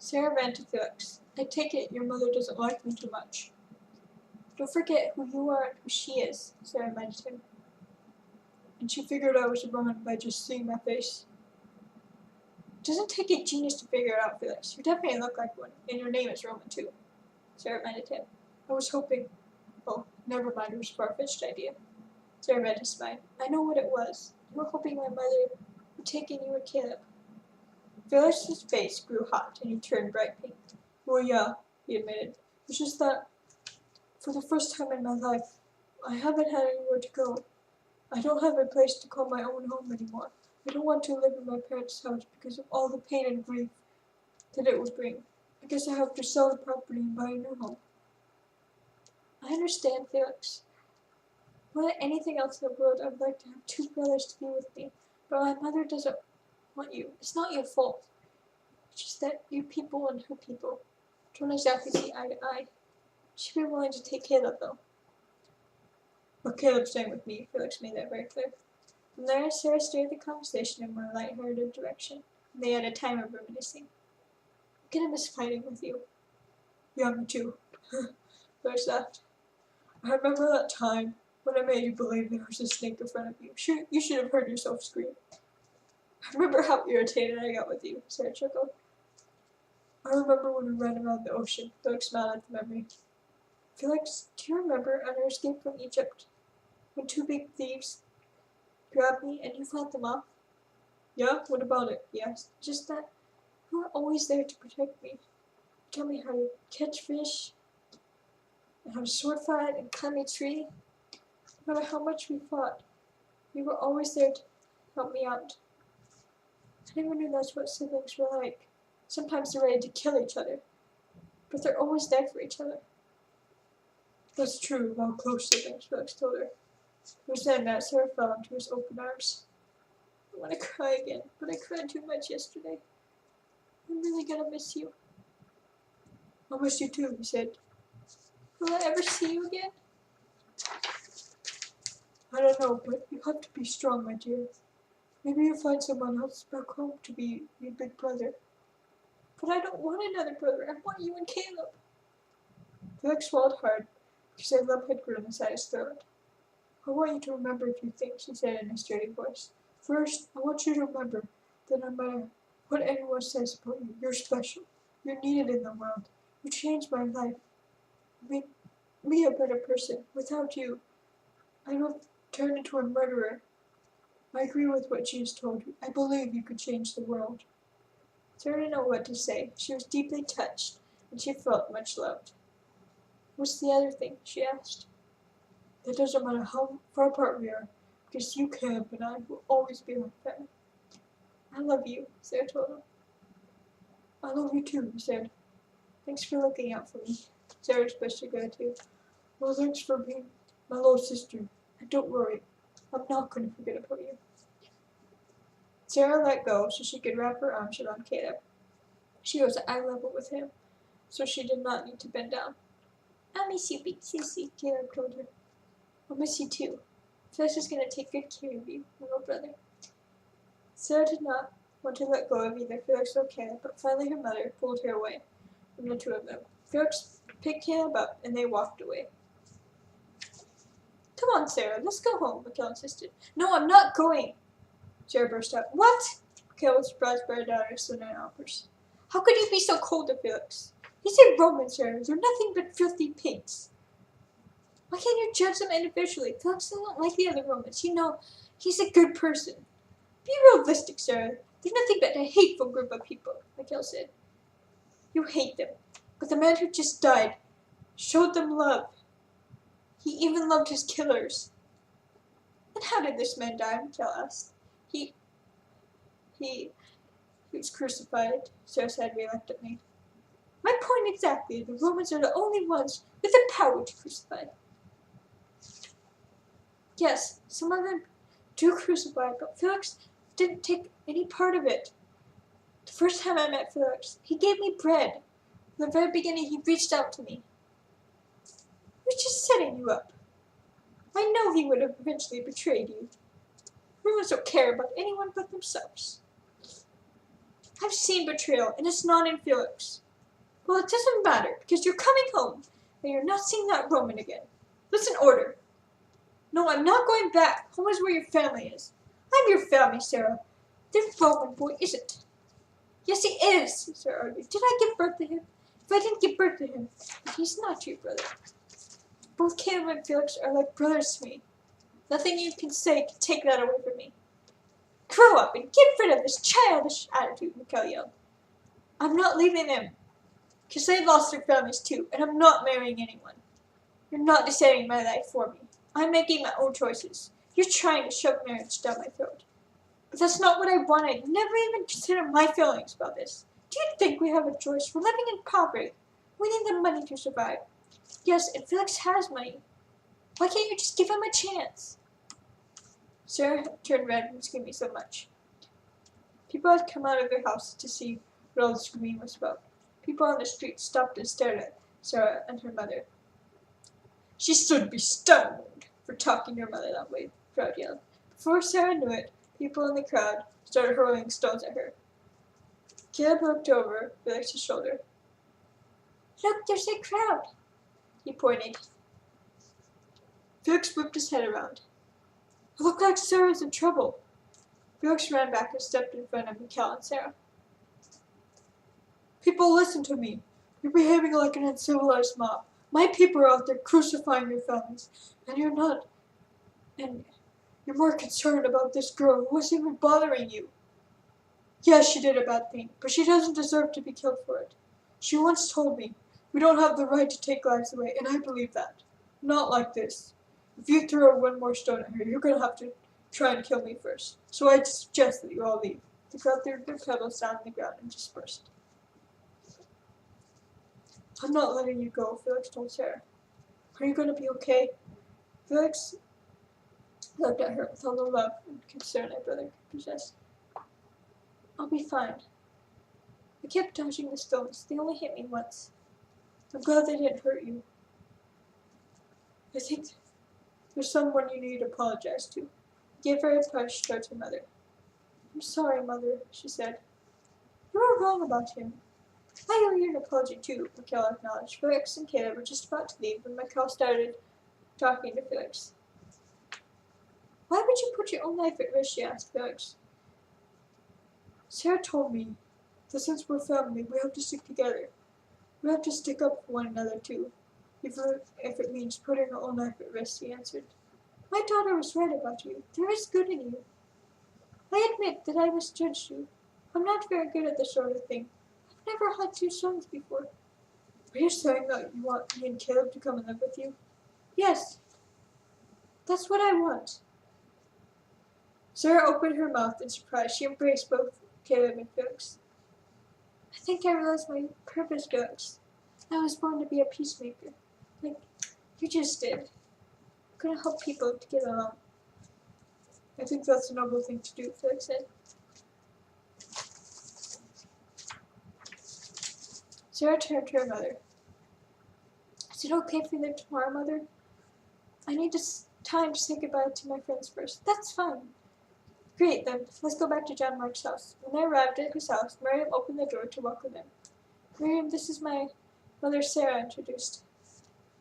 Sarah ran to Felix. I take it your mother doesn't like me too much. Don't forget who you are and who she is, Sarah reminded him. And she figured I was a Roman by just seeing my face. It doesn't take a genius to figure it out, Felix. You definitely look like one, and your name is Roman too, Sarah reminded him. I was hoping. Oh, never mind, it was a far-fetched idea. Sarah read his mind. I know what it was. You were hoping my mother would take in you and Caleb. Felix's face grew hot, and he turned bright pink. Well, yeah, he admitted. It's just that, for the first time in my life, I haven't had anywhere to go. I don't have a place to call my own home anymore. I don't want to live in my parents' house because of all the pain and grief that it would bring. I guess I have to sell the property and buy a new home. I understand, Felix. More than anything else in the world, I would like to have two brothers to be with me, but my mother doesn't want you. It's not your fault. It's just that you people and her people don't exactly see eye to eye. She'd be willing to take Caleb, though. But Caleb's staying with me, Felix made that very clear. From there, Sarah steered the conversation in a more light-hearted direction, and they had a time of reminiscing. I'm gonna miss fighting with you. Yeah, me too. Felix laughed. I remember that time when I made you believe there was a snake in front of you. You should have heard yourself scream. I remember how irritated I got with you, Sarah chuckled. I remember when we ran around the ocean. Felix smiled at the memory. Felix, do you remember on our escape from Egypt, when two big thieves grabbed me and you fought them off? Yeah, what about it? He asked. Just that you were always there to protect me. Tell me how to catch fish, and how to sword fight and climb a tree. No matter how much we fought, you were always there to help me out. I never knew that's what siblings were like. Sometimes they're ready to kill each other, but they're always there for each other. That's true about close siblings, Felix told her. It was then that Sarah fell into his open arms. I want to cry again, but I cried too much yesterday. I'm really gonna miss you. I'll miss you too, he said. Will I ever see you again? I don't know, but you have to be strong, my dear. Maybe you'll find someone else back home to be your big brother. But I don't want another brother. I want you and Caleb. Felix swallowed hard, because a lump had grown inside his throat. I want you to remember a few things, he said in a sturdy voice. First, I want you to remember that no matter what anyone says about you, you're special. You're needed in the world. You changed my life. You made me a better person. Without you, I would have turned into a murderer. I agree with what she has told you. I believe you could change the world. Sarah didn't know what to say. She was deeply touched, and she felt much loved. What's the other thing? She asked. It doesn't matter how far apart we are, because you, Caleb, and I will always be like family. I love you, Sarah told him. I love you too, he said. Thanks for looking out for me. Sarah expressed her gratitude. Well, thanks for being my little sister. And don't worry, I'm not going to forget about you. Sarah let go so she could wrap her arms around Caleb. She was at eye level with him, so she did not need to bend down. I'll miss you, big sissy, Caleb told her. I'll miss you too. Felix is going to take good care of you, little brother. Sarah did not want to let go of either Felix or Caleb, but finally her mother pulled her away from the two of them. Felix picked Caleb up, and they walked away. Come on, Sarah, let's go home, Mikhail insisted. No, I'm not going, Sarah burst out. What? Mikhail was surprised by her daughter's sudden outburst. How could you be so cold to Felix? He's a Roman, Sarah. They're nothing but filthy pigs. Why can't you judge them individually? Felix doesn't like the other Romans. You know, he's a good person. Be realistic, Sarah. They're nothing but a hateful group of people, Mikhail said. You hate them. But the man who just died showed them love. He even loved his killers. And how did this man die? Mikhail asked. He was crucified, Sarah said reluctantly. My point exactly. The Romans are the only ones with the power to crucify. Yes, some of them do crucify, but Felix didn't take any part of it. The first time I met Felix, he gave me bread. From the very beginning, he reached out to me. He was just setting you up. I know he would have eventually betrayed you. Romans don't care about anyone but themselves. I've seen betrayal, and it's not in Felix. Well, it doesn't matter, because you're coming home, and you're not seeing that Roman again. That's an order. No, I'm not going back. Home is where your family is. I'm your family, Sarah. This Roman boy isn't. Yes, he is, Sarah argued. Did I give birth to him? If I didn't give birth to him, he's not your brother. Both Caleb and Felix are like brothers to me. Nothing you can say can take that away from me. Grow up and get rid of this childish attitude, Mikhail yelled. I'm not leaving them, because they've lost their families too, and I'm not marrying anyone. You're not deciding my life for me. I'm making my own choices. You're trying to shove marriage down my throat. But that's not what I wanted. You never even considered my feelings about this. Do you think we have a choice? We're living in poverty. We need the money to survive. Yes, and Felix has money. Why can't you just give him a chance? Sarah turned red and screaming so much. People had come out of their houses to see what all the screaming was about. People on the street stopped and stared at Sarah and her mother. She should be stoned for talking to her mother that way, the crowd yelled. Before Sarah knew it, people in the crowd started hurling stones at her. Caleb looked over Felix's shoulder. Look, there's a crowd, he pointed. Felix whipped his head around. It looked like Sarah's in trouble. Felix ran back and stepped in front of Mikhail and Sarah. People, listen to me. You're behaving like an uncivilized mob. My people are out there crucifying your families, and you're not. And you're more concerned about this girl who wasn't even bothering you. Yes, she did a bad thing, but she doesn't deserve to be killed for it. She once told me, we don't have the right to take lives away, and I believe that. Not like this. If you throw one more stone at her, you're going to have to try and kill me first. So I suggest that you all leave. The crowd threw their pebbles down on the ground and dispersed. I'm not letting you go, Felix told Sarah. Are you going to be okay? Felix looked at her with all the love and concern a brother could possess. I'll be fine. I kept dodging the stones. They only hit me once. I'm glad they didn't hurt you. I think there's someone you need to apologize to. He gave her a push towards her mother. I'm sorry, Mother, she said. You were wrong about him. I owe you an apology too, Mikhail acknowledged. Felix and Caleb were just about to leave when Mikhail started talking to Felix. Why would you put your own life at risk, she asked Felix. Sarah told me that since we're family, we have to stick together. We have to stick up for one another too, even if it means putting our own life at risk, he answered. My daughter was right about you. There is good in you. I admit that I misjudged you. I'm not very good at this sort of thing. I've never had two sons before. Are you saying that you want me and Caleb to come and live with you? Yes. That's what I want. Sarah opened her mouth in surprise. She embraced both Caleb and Felix. I think I realized my purpose, Felix. I was born to be a peacemaker. Like you just did. I'm going to help people to get along. I think that's a noble thing to do, Felix said. Sarah turned to her mother. Is it okay if we leave tomorrow, Mother? I need time to say goodbye to my friends first. That's fine. Great, then. Let's go back to John Mark's house. When they arrived at his house, Miriam opened the door to welcome them. Miriam, this is my mother, Sarah introduced.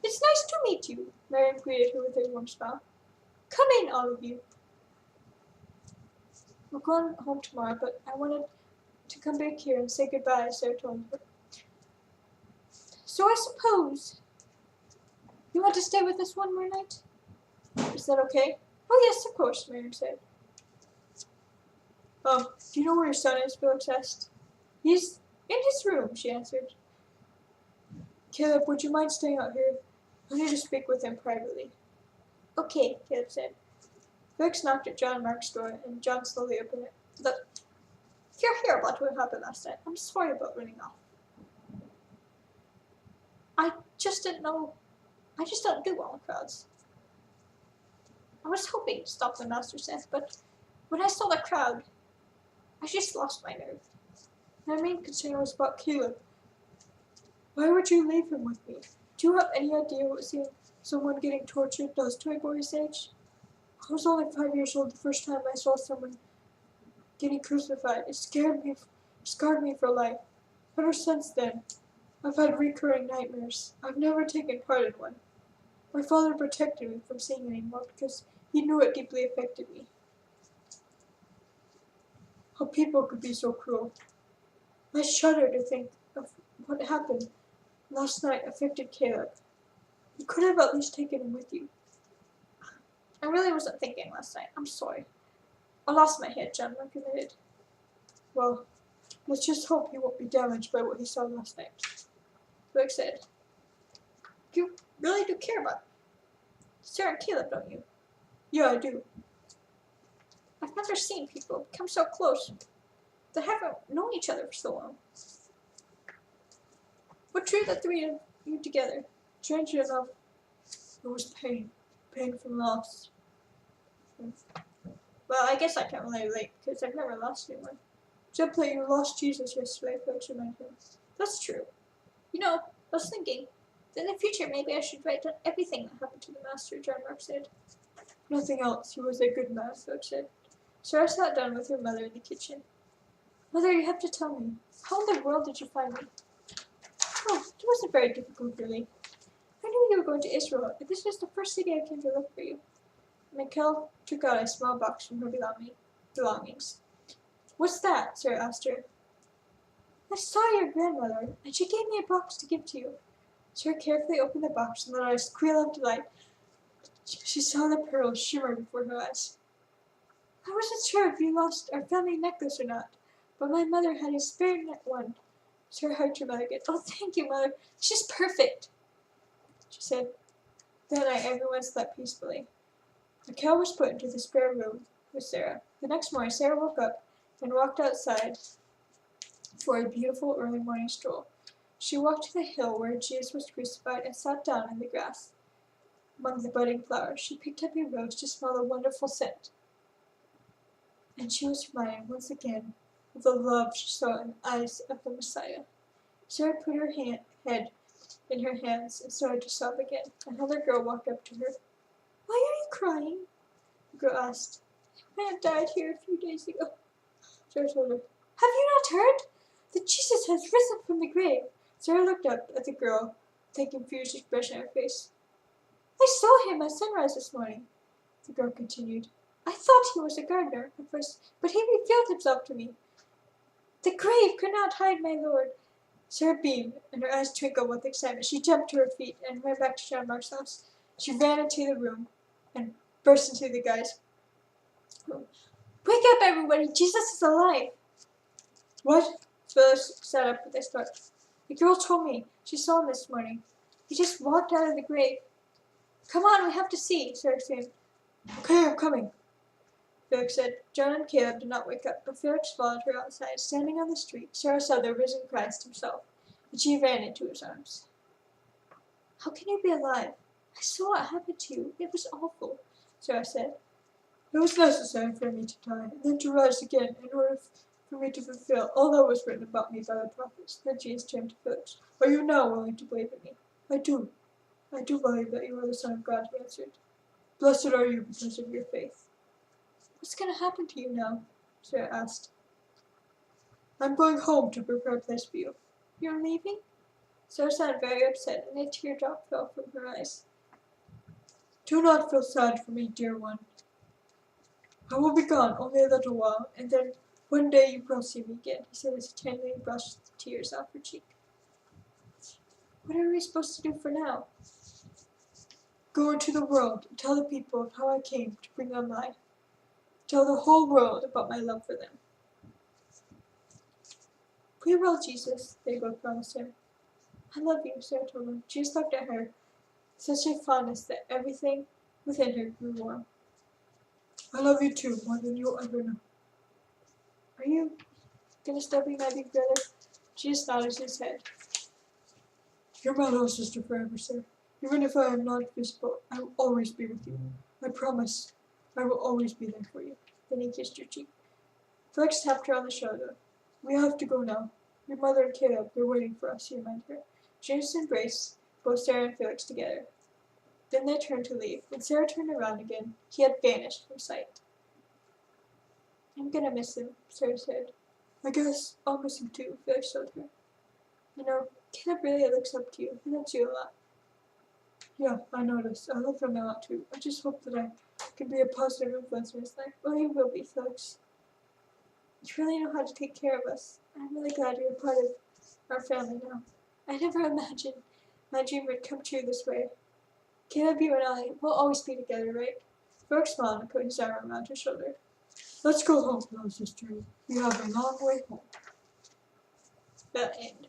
It's nice to meet you, Miriam greeted her with a warm smile. Come in, all of you. We're going home tomorrow, but I wanted to come back here and say goodbye, Sarah told her. So I suppose you want to stay with us one more night? Is that okay? Oh, yes, of course, Miriam said. Do you know where your son is? Felix asked. He's in his room, she answered. Caleb, would you mind staying out here? I need to speak with him privately. Okay, Caleb said. Felix knocked at John Mark's door, and John slowly opened it. Look, you're here about what happened last night. I'm sorry about running off. I just didn't know. I just don't do well in crowds. I was hoping to stop the master said, but when I saw the crowd, I just lost my nerve. My main concern was about Caleb. Why would you leave him with me? Do you have any idea what seeing someone getting tortured does to a boy's age? I was only 5 years old the first time I saw someone getting crucified. It scared me scarred me for life. Ever since then, I've had recurring nightmares. I've never taken part in one. My father protected me from seeing anymore because he knew it deeply affected me. How people could be so cruel. I shudder to think of what happened last night affected Caleb. You could have at least taken him with you. I really wasn't thinking last night. I'm sorry. I lost my head, John. I committed. Well, let's just hope he won't be damaged by what he saw last night. Luke said, you really do care about Sarah and Caleb, don't you? Yeah, I do. I've never seen people become so close that haven't known each other for so long. What drew the three of you together? Strangely enough, it was pain. Pain from loss. Well, I guess I can't really relate because I've never lost anyone. Except that you lost Jesus yesterday, folks remind him. That's true. You know, I was thinking that in the future maybe I should write down everything that happened to the Master, John Mark said. Nothing else. He was a good man, folks said. Sarah sat down with her mother in the kitchen. Mother, you have to tell me. How in the world did you find me? Oh, it wasn't very difficult, really. I knew you were going to Israel, and this was the first city I came to look for you. Mikhail took out a small box from her belongings. What's that? Sarah asked her. I saw your grandmother, and she gave me a box to give to you. Sarah carefully opened the box and let out a squeal of delight. She saw the pearls shimmer before her eyes. I wasn't sure if you lost our family necklace or not, but my mother had a spare one. Sarah hugged her mother again. Oh, thank you, Mother. It's just perfect, she said. That night, everyone slept peacefully. Mikhail was put into the spare room with Sarah. The next morning, Sarah woke up and walked outside for a beautiful early morning stroll. She walked to the hill where Jesus was crucified and sat down in the grass among the budding flowers. She picked up a rose to smell the wonderful scent. And she was reminded once again of the love she saw in the eyes of the Messiah. Sarah put her head in her hands and started to sob again. Another girl walked up to her. Why are you crying? The girl asked. My aunt died here a few days ago. Sarah told her. Have you not heard? That Jesus has risen from the grave. Sarah looked up at the girl with a confused expression on her face. I saw him at sunrise this morning, the girl continued. I thought he was a gardener at first, but he revealed himself to me. The grave could not hide my Lord. Sarah beamed, and her eyes twinkled with excitement. She jumped to her feet and ran back to John Mark's house. She ran into the room and burst into the guy's room. Wake up, everybody! Jesus is alive! What? Phyllis sat up with a start. The girl told me. She saw him this morning. He just walked out of the grave. Come on, we have to see, Sarah screamed. Okay, I'm coming, Felix said. John and Caleb did not wake up, but Felix followed her outside. Standing on the street, Sarah saw the risen Christ himself, and she ran into his arms. How can you be alive? I saw what happened to you. It was awful, Sarah said. It was necessary for me to die, and then to rise again in order for me to fulfill all that was written about me by the prophets. Then Jesus turned to Felix. Are you now willing to believe in me? I do. I do believe that you are the Son of God, he answered. Blessed are you because of your faith. What's going to happen to you now? Sarah asked. I'm going home to prepare a place for you. You're leaving? Sarah sounded very upset, and a teardrop fell from her eyes. Do not feel sad for me, dear one. I will be gone only a little while, and then one day you will see me again, he said as he tenderly brushed the tears off her cheek. What are we supposed to do for now? Go into the world and tell the people of how I came to bring them life. Tell the whole world about my love for them. We will, Jesus, they both promised him. I love you, Sarah told him. Jesus looked at her, such a fondness that everything within her grew warm. I love you too, more than you'll ever know. Are you gonna still be my big brother? Jesus nodded his head. You're my little sister forever, sir. Even if I am not visible, I will always be with you. I promise. I will always be there for you. Then he kissed her cheek. Felix tapped her on the shoulder. We have to go now. Your mother and Caleb are waiting for us, he reminded her. James embraced both Sarah and Felix together. Then they turned to leave. When Sarah turned around again, he had vanished from sight. I'm gonna miss him, Sarah said. I guess I'll miss him too, Felix told her. You know, Caleb really looks up to you. He loves you a lot. Yeah, I noticed. I love him a lot too. I just hope that I can be a positive influence in his life. Well, you will be, Felix. You really know how to take care of us. I'm really glad you're a part of our family now. I never imagined my dream would come true this way. Caleb, you and I will always be together, right? Felix smiled and put his arm around her shoulder. Let's go home, little sister. We have a long way home. The end.